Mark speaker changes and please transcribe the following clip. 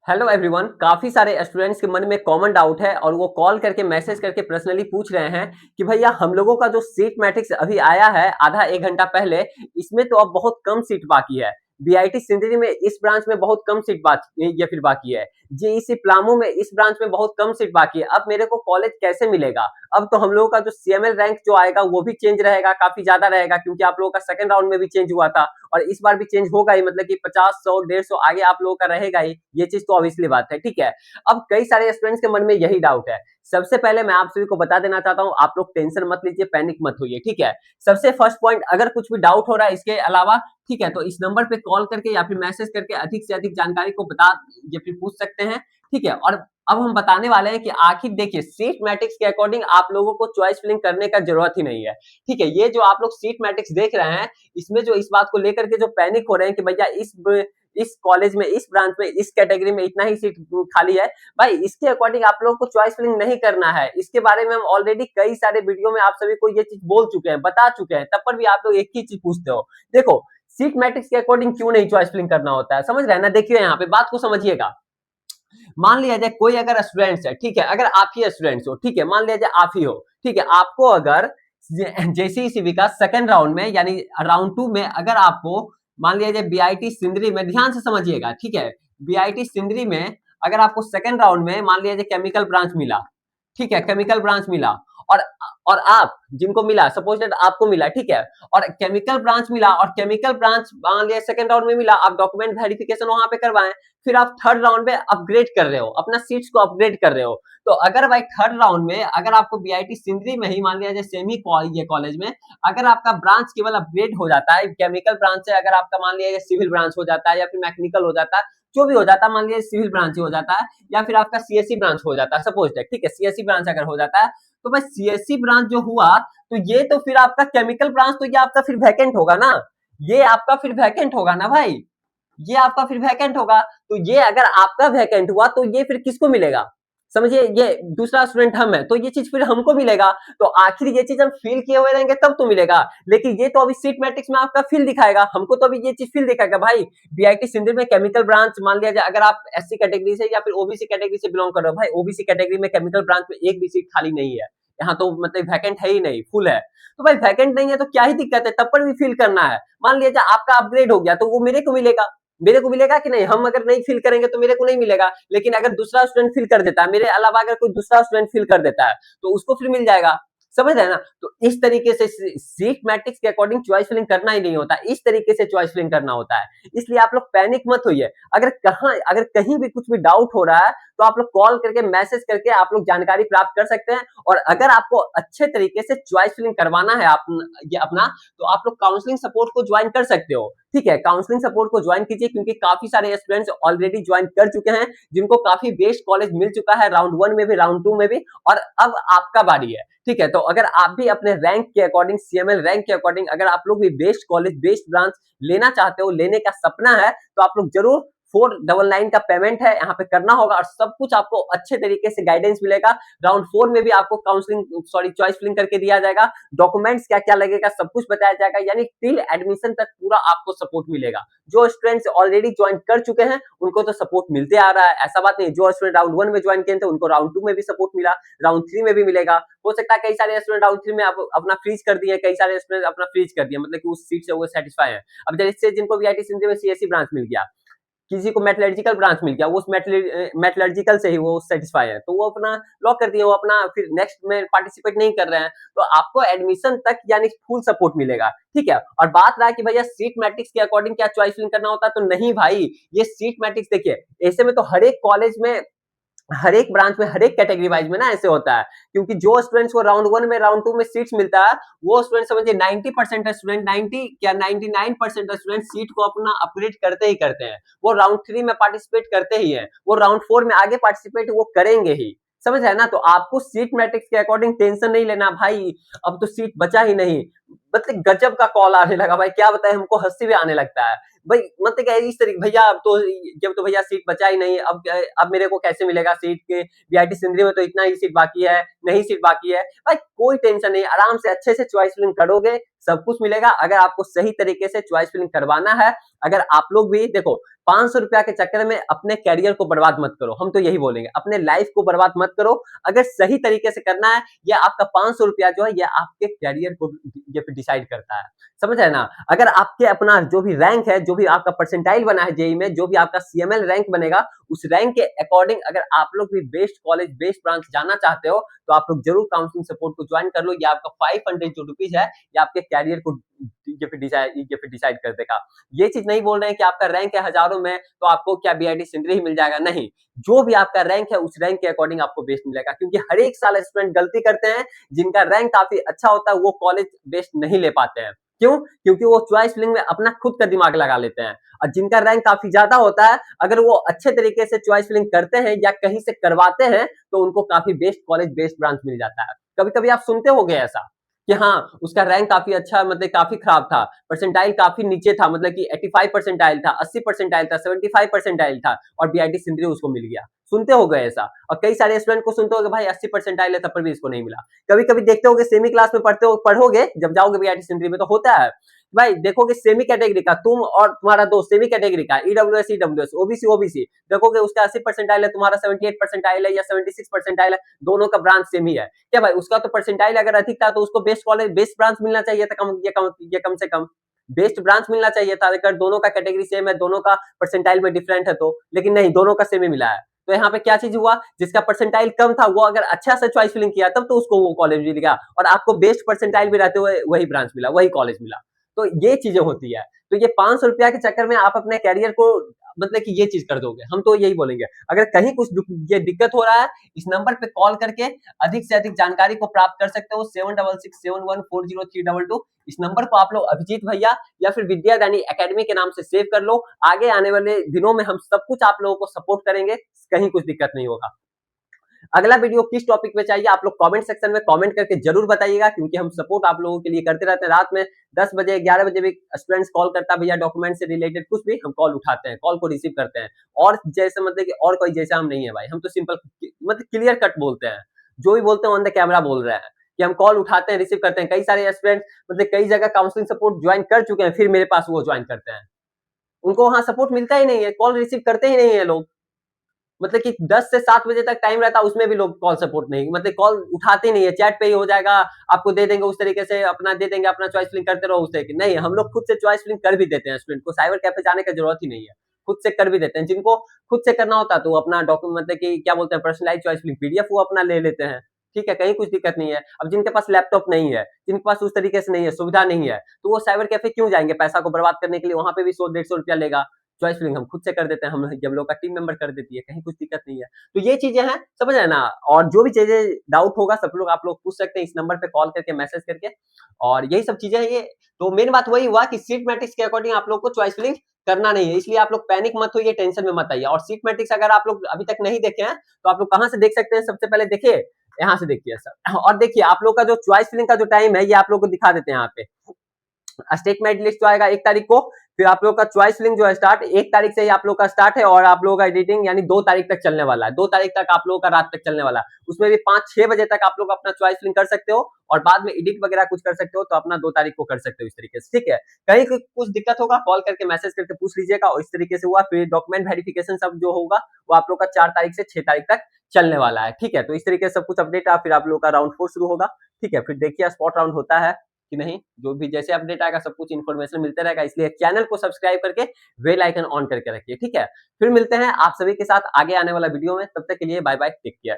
Speaker 1: Hello everyone. काफी सारे students के मन में कॉमन डाउट है और वो कॉल करके मैसेज करके पर्सनली पूछ रहे हैं कि भैया हम लोगों का जो सीट मैट्रिक्स अभी आया है आधा एक घंटा पहले, इसमें तो अब बहुत कम सीट बाकी है। बीआईटी सिंदरी में इस ब्रांच में बहुत कम सीट बाकी या फिर बाकी है। जेईसी प्लामो में इस ब्रांच में बहुत कम सीट बाकी है। अब मेरे को कॉलेज कैसे मिलेगा? अब तो हम लोगों का जो सीएमएल रैंक जो आएगा वो भी चेंज रहेगा, काफी ज्यादा रहेगा, क्योंकि आप लोगों का सेकंड राउंड में भी चेंज हुआ था और इस बार भी चेंज होगा ही। मतलब कि 50 100 150 आगे आप लोगों का रहेगा ही। ये चीज तो ऑब्वियसली बात है, ठीक है। अब कई सारे स्टूडेंट्स के मन में यही डाउट है। सबसे पहले मैं आप सभी को बता देना चाहता हूं, आप लोग टेंशन मत लीजिए, पैनिक मत होइए, ठीक है। सबसे फर्स्ट पॉइंट, अगर कुछ भी डाउट हो रहा है इसके अलावा, ठीक है, तो इस नंबर पे कॉल करके या फिर मैसेज करके अधिक से अधिक जानकारी को बता या फिर पूछ सकते हैं, ठीक है। और अब हम बताने वाले हैं कि आखिर देखिए सीट मैट्रिक्स के अकॉर्डिंग आप लोगों को चॉइस फिलिंग करने का जरूरत ही नहीं है, ठीक है। ये जो आप लोग सीट मैट्रिक्स देख रहे हैं, इसमें जो इस बात को लेकर के जो पैनिक हो रहे हैं कि भैया इस कॉलेज में, इस ब्रांच में, इस कैटेगरी में इतना ही सीट खाली है, भाई इसके अकॉर्डिंग आप लोगों को चॉइस फिलिंग नहीं करना है। इसके बारे में हम ऑलरेडी कई सारे वीडियो में आप सभी को ये चीज बोल चुके हैं, बता चुके हैं, तब पर भी आप लोग एक ही चीज पूछते हो। देखो सीट मैट्रिक्स के अकॉर्डिंग क्यों नहीं चॉइस फिलिंग करना होता है, समझ रहे हैं ना। देखिए यहाँ पे बात को समझिएगा। मान लिया जाए कोई अगर स्टूडेंट्स है, ठीक है, अगर आप ही स्टूडेंट्स हो, ठीक है, मान लिया जाए आप ही हो, ठीक है, आपको अगर जेसीईसीबी का सेकंड राउंड में यानी राउंड 2 में अगर आपको मान लिया जाए बीआईटी सिंदरी में, ध्यान से समझिएगा, ठीक है, बीआईटी सिंदरी में अगर आपको सेकंड राउंड में मान लिया जाए केमिकल ब्रांच मिला, ठीक है, केमिकल ब्रांच मिला, और और आप जिनको मिला, सपोज दैट आपको मिला, ठीक है, और केमिकल ब्रांच मिला और केमिकल ब्रांच मान लिया सेकंड राउंड में मिला, आप डॉक्यूमेंट वेरिफिकेशन वहां पे करवाएं, फिर आप थर्ड राउंड में अपग्रेड कर रहे हो, अपना सीट्स को अपग्रेड कर रहे हो। तो अगर भाई थर्ड राउंड में अगर आपको बीआईटी सिंदरी में ही मान लिया जाए सेमी ये कॉलेज में अगर आपका ब्रांच केवल अपग्रेड हो जाता है, केमिकल ब्रांच से अगर आपका मान लिया जाए सिविल ब्रांच हो जाता है या फिर मैकेनिकल हो जाता है, जो भी हो जाता है, मान लिया सिविल ब्रांच हो जाता है या फिर आपका सीएससी ब्रांच हो जाता है, सपोज दैट, ठीक है, सीएससी ब्रांच अगर हो जाता है, तो भाई सीएससी ब्रांच जो हुआ, तो ये तो फिर आपका केमिकल ब्रांच, तो ये आपका फिर वैकेंट होगा ना, ये आपका फिर वैकेंट होगा ना भाई, ये आपका फिर वैकेंट होगा। तो ये अगर आपका वैकेंट हुआ तो ये फिर किसको मिलेगा? समझिए, ये दूसरा स्टूडेंट हम है तो ये चीज फिर हमको मिलेगा। तो आखिर ये चीज हम फील किए हुए रहेंगे तब तो मिलेगा, लेकिन ये तो अभी सीट मैट्रिक्स में आपका फील दिखाएगा, हमको तो अभी ये चीज फील दिखाएगा भाई। बीआईटी सिंधु में केमिकल ब्रांच मान लिया जाए, अगर आप एससी कैटेगरी से या फिर ओबीसी कैटेगरी से बिलोंग कर रहे हो, भाई ओबीसी कैटेगरी में केमिकल ब्रांच में एक भी सीट खाली नहीं है, यहाँ तो मतलब वैकेंट है ही नहीं, फुल है। तो भाई वैकेंट नहीं है तो क्या ही दिक्कत है, तब पर भी फिल करना है। मान लिया जाए आपका अपग्रेड हो गया तो वो मेरे को मिलेगा, मेरे को मिलेगा कि नहीं? हम अगर नहीं फिल करेंगे तो मेरे को नहीं मिलेगा, लेकिन अगर दूसरा स्टूडेंट फिल कर देता है, मेरे अलावा अगर कोई दूसरा स्टूडेंट फिल कर देता है तो उसको फिर मिल जाएगा। समझ रहे हैं ना? तो इस तरीके से सीट मैट्रिक्स के अकॉर्डिंग चॉइस फिलिंग करना ही नहीं होता, इस तरीके से चॉइस फिलिंग करना होता है। इसलिए आप लोग पैनिक मत होइए। अगर कहीं भी कुछ भी डाउट हो रहा है तो आप लोग कॉल करके, मैसेज करके आप लोग जानकारी प्राप्त कर सकते हैं। और अगर आपको अच्छे तरीके से चॉइस फिलिंग करवाना है ये अपना, तो आप लोग काउंसलिंग सपोर्ट को ज्वाइन कर सकते हो, ठीक है। काउंसलिंग सपोर्ट को ज्वाइन कीजिए, क्योंकि काफी सारे स्टूडेंट्स ऑलरेडी ज्वाइन कर चुके हैं, जिनको काफी बेस्ट कॉलेज मिल चुका है, राउंड 1 में भी, राउंड 2 में भी, और अब आपका बारी है, ठीक है। तो अगर आप भी अपने रैंक के अकॉर्डिंग, सीएमएल रैंक के अकॉर्डिंग, अगर आप लोग भी बेस्ट कॉलेज, बेस्ट ब्रांच लेना चाहते हो, लेने का सपना है, तो आप लोग जरूर 499 का पेमेंट है यहाँ पे करना होगा, और सब कुछ आपको अच्छे तरीके से गाइडेंस मिलेगा। राउंड 4 में भी आपको काउंसलिंग चॉइस फिलिंग करके दिया जाएगा, डॉक्यूमेंट्स क्या क्या लगेगा सब कुछ बताया जाएगा, यानी टिल एडमिशन तक पूरा आपको सपोर्ट मिलेगा। जो स्टूडेंट्स ऑलरेडी ज्वाइन कर चुके हैं उनको तो सपोर्ट मिलते आ रहा है, ऐसा बात नहीं। जो स्टूडेंट राउंड 1 में ज्वाइन किए थे उनको राउंड 2 में भी सपोर्ट मिला, राउंड 3 में भी मिलेगा। हो सकता है कई सारे स्टूडेंट राउंड 3 में अपना फ्रीज कर दिए, कई सारे स्टूडेंट अपना फ्रीज कर दिया, मतलब कि उस सीट से वो सेटिस्फाई है। अब जैसे जिनको बीआईटी सिंधु में सीएससी ब्रांच मिल गया, किसी को मेटलर्जिकल ब्रांच मिल गया, वो उस मेटलर्जिकल से ही वो सेटिस्फाई है, तो वो अपना लॉक कर दिए, वो अपना फिर नेक्स्ट में पार्टिसिपेट नहीं कर रहे हैं, तो आपको एडमिशन तक यानी फुल सपोर्ट मिलेगा, ठीक है। और बात रहा कि भैया सीट मैट्रिक्स के अकॉर्डिंग क्या चॉइस फिलिंग करना होता है, तो नहीं भाई, ये सीट मैट्रिक्स देखिए, ऐसे में तो हर एक कॉलेज में, हर एक ब्रांच में, हर एक कैटेगरी वाइज में ना ऐसे होता है, क्योंकि जो स्टूडेंट्स को राउंड 1 में, राउंड 2 में सीट्स मिलता है, वो स्टूडेंट समझिए 90% स्टूडेंट, 90 क्या 99% स्टूडेंट सीट को अपना अपग्रेड करते ही करते हैं, वो राउंड 3 में पार्टिसिपेट करते ही हैं, वो राउंड 4 में आगे पार्टिसिपेट वो करेंगे ही। समझ रहे हैं ना? तो आपको सीट मैट्रिक्स के अकॉर्डिंग टेंशन नहीं लेना भाई, अब तो सीट बचा ही नहीं। मतलब गजब का कॉल आने लगा भाई, क्या बताएं, हमको हंसी भी आने लगता है भाई। मतलब क्या इस तरीके, भैया अब तो, जब तो भैया सीट बचा ही नहीं, अब मेरे को कैसे मिलेगा सीट के? बीआईटी सिंधरी में तो इतना ही सीट बाकी है, नहीं सीट बाकी है भाई, कोई टेंशन नहीं, आराम से अच्छे से चॉइस फिलिंग करोगे, सब कुछ मिलेगा अगर आपको सही तरीके से चॉइस फिलिंग करवाना है। अगर आप लोग भी देखो 500 रुपया के चक्कर में अपने कैरियर को बर्बाद मत करो, हम तो यही बोलेंगे, अपने लाइफ को बर्बाद मत करो। अगर सही तरीके से करना है, ये आपका 500 रुपया जो है ये आपके कैरियर को ये डिसाइड करता है, समझ है ना। अगर आपके अपना जो भी रैंक है, जो भी आपका परसेंटाइल बना है जेईई में, जो भी आपका सीएमएल रैंक बनेगा, उस रैंक के अकॉर्डिंग अगर आप लोग भी बेस्ट कॉलेज बेस्ट ब्रांच जाना चाहते हो तो आप लोग जरूर काउंसलिंग सपोर्ट को ज्वाइन कर लो। ये आपका 500 जो रुपीज है ये आपके कैरियर को ये फिर डिसाइड कर देगा। ये चीज नहीं बोल रहे हैं कि आपका रैंक है हजारों में तो आपको क्या बीआईटी सिंदरी ही मिल जाएगा, नहीं, जो भी आपका रैंक है उस रैंक के अकॉर्डिंग आपको बेस्ट मिलेगा। क्योंकि हर एक साल स्टूडेंट गलती करते हैं, जिनका रैंक काफी अच्छा होता है वो कॉलेज बेस्ट नहीं ले पाते हैं। क्यों? क्योंकि वो चॉइस फिलिंग में अपना खुद का दिमाग लगा लेते हैं। और जिनका रैंक काफी ज्यादा होता है, अगर वो अच्छे तरीके से चॉइस फिलिंग करते हैं या कहीं से करवाते हैं तो उनको काफी बेस्ट कॉलेज बेस्ट ब्रांच मिल जाता है। कभी कभी आप सुनते होंगे ऐसा कि हाँ उसका रैंक काफी अच्छा, मतलब काफी खराब था, परसेंटाइल काफी नीचे था, मतलब कि 85 परसेंटाइल था, 80 परसेंटाइल था, 75 परसेंटाइल था और बीआईटी सिंदरी उसको मिल गया। सुनते हो गए ऐसा, और कई सारे स्टूडेंट को सुनते हो भाई 80 परसेंटाइल है तब पर भी इसको नहीं मिला। कभी कभी देखते होगे सेमी क्लास में पढ़ोगे, जब जाओगे बीआईटी सिंदरी में तो होता है भाई, देखोगे सेमी कैटेगरी का तुम और तुम्हारा दोस्त सेमी कैटेगरी का, ईडब्ल्यूएस ओबीसी ओबीसी, देखोगे उसका 80 परसेंटाइल है, तुम्हारा 78 परसेंटाइल है या 76 परसेंटाइल है, दोनों का ब्रांच सेम ही है। क्या भाई उसका तो परसेंटाइल अगर अधिक था तो उसको बेस्ट कॉलेज बेस्ट ब्रांच मिलना चाहिए था, कम से कम बेस्ट ब्रांच मिलना चाहिए था। अगर दोनों का कैटेगरी सेम है, दोनों का परसेंटाइल में डिफरेंट है तो, लेकिन नहीं, दोनों का सेम ही मिला है। तो यहाँ पे क्या चीज हुआ, जिसका परसेंटाइल कम था वो अगर अच्छा से चॉइस फिलिंग किया तब तो उसको वो कॉलेज मिल गया, और आपको बेस्ट परसेंटाइल भी रहते हुए वही ब्रांच मिला, वही कॉलेज मिला। तो ये चीजें होती है। तो ये 500 रुपया के चक्कर में आप अपने कैरियर को, मतलब कि ये चीज कर दोगे, हम तो यही बोलेंगे। अगर कहीं कुछ ये दिक्कत हो रहा है, इस नंबर पे कॉल करके अधिक से अधिक जानकारी को प्राप्त कर सकते हो, 7667140322। इस नंबर को आप लोग अभिजीत भैया या फिर विद्यादानी एकेडमी के नाम से सेव कर लो। आगे आने वाले दिनों में हम सब कुछ आप लोगों को सपोर्ट करेंगे, कहीं कुछ दिक्कत नहीं होगा। अगला वीडियो किस टॉपिक पे चाहिए आप लोग कमेंट सेक्शन में कमेंट करके जरूर बताइएगा, क्योंकि हम सपोर्ट आप लोगों के लिए करते रहते हैं। रात में 10 बजे 11 बजे भी स्टूडेंट्स कॉल करता है, भैया डॉक्यूमेंट से रिलेटेड कुछ भी, हम कॉल उठाते हैं, कॉल को रिसीव करते हैं। और जैसे मतलब कि और कोई जैसा हम नहीं है भाई, हम तो सिंपल मतलब क्लियर कट बोलते हैं, जो भी बोलते हैं ऑन द कैमरा बोल रहे हैं कि हम कॉल उठाते हैं, रिसीव करते हैं। कई सारे स्टूडेंट मतलब कई जगह काउंसलिंग सपोर्ट ज्वाइन कर चुके हैं, फिर मेरे पास वो ज्वाइन करते हैं, उनको वहां सपोर्ट मिलता ही नहीं है, कॉल रिसीव करते ही नहीं है लोग। मतलब कि 10 से 7 बजे तक टाइम रहता है, उसमें भी लोग कॉल सपोर्ट नहीं, मतलब कॉल उठाते नहीं है, चैट पे ही हो जाएगा, आपको दे देंगे उस तरीके से, अपना दे देंगे, अपना चॉइस फिलिंग करते रहो उस तरीके। नहीं, हम लोग खुद से चॉइस फिलिंग कर भी देते हैं, स्टूडेंट को साइबर कैफे जाने की जरूरत ही नहीं है, खुद से कर भी देते हैं। जिनको खुद से करना होता है तो वो अपना डॉक्यूमेंट मतलब कि क्या बोलते हैं पर्सनलाइज चॉइस फिलिंग पीडीएफ वो अपना ले लेते हैं, ठीक है, कहीं कुछ दिक्कत नहीं है। अब जिनके पास लैपटॉप नहीं है, जिनके पास उस तरीके से नहीं है, सुविधा नहीं है, तो वो साइबर कैफे क्यों जाएंगे पैसा को बर्बाद करने के लिए, वहां पे भी 100-150 रुपया लेगा। चॉइस फिलिंग हम खुद से कर देते हैं, हम लोग का टीम मेंबर कर देती है, कहीं कुछ दिक्कत नहीं है। तो ये चीजें हैं, समझ रहे ना। और जो भी चीजें डाउट होगा सब लोग आप लोग पूछ सकते हैं इस नंबर पे कॉल करके, मैसेज करके, और यही सब चीजें हैं ये। तो मेन बात वही हुआ कि सीट मैट्रिक्स के अकॉर्डिंग आप लोग को चॉइस फिलिंग करना नहीं है, इसलिए आप लोग पैनिक मत होइए, टेंशन में मत आइए। और सीट मैट्रिक्स अगर आप लोग अभी तक नहीं देखे हैं तो आप लोग कहां से देख सकते हैं, सबसे पहले देखिए यहाँ से देखिए सर, और देखिए आप लोग का जो चॉइस फिलिंग का जो टाइम है ये आप लोग को दिखा देते हैं यहाँ पे। स्टेट मेरिट लिस्ट जो आएगा 1 तारीख को, फिर आप लोग का चॉइस फिलिंग जो है स्टार्ट 1 तारीख से ही आप लोग का स्टार्ट है, और आप लोगों का एडिटिंग यानी 2 तारीख तक चलने वाला है, 2 तारीख तक आप लोगों का रात तक चलने वाला है। उसमें भी 5-6 बजे तक आप लोग अपना चॉइस फिलिंग कर सकते हो, और बाद में एडिट वगैरह कुछ कर सकते हो, तो अपना 2 तारीख को कर सकते हो इस तरीके से, ठीक है। कहीं कुछ दिक्कत होगा कॉल करके मैसेज करके पूछ लीजिएगा, और इस तरीके से हुआ। फिर डॉक्यूमेंट वेरिफिकेशन सब जो होगा वो आप लोग का 4 तारीख से 6 तारीख तक चलने वाला है, ठीक है। तो इस तरीके से सब कुछ अपडेट फिर आप लोग का राउंड 4 शुरू होगा, ठीक है। फिर देखिए स्पॉट राउंड होता है कि नहीं, जो भी जैसे अपडेट आएगा सब कुछ इन्फॉर्मेशन मिलते रहेगा, इसलिए चैनल को सब्सक्राइब करके बेल आइकन ऑन करके रखिए, ठीक है। फिर मिलते हैं आप सभी के साथ आगे आने वाला वीडियो में, तब तक के लिए बाय बाय, टेक केयर।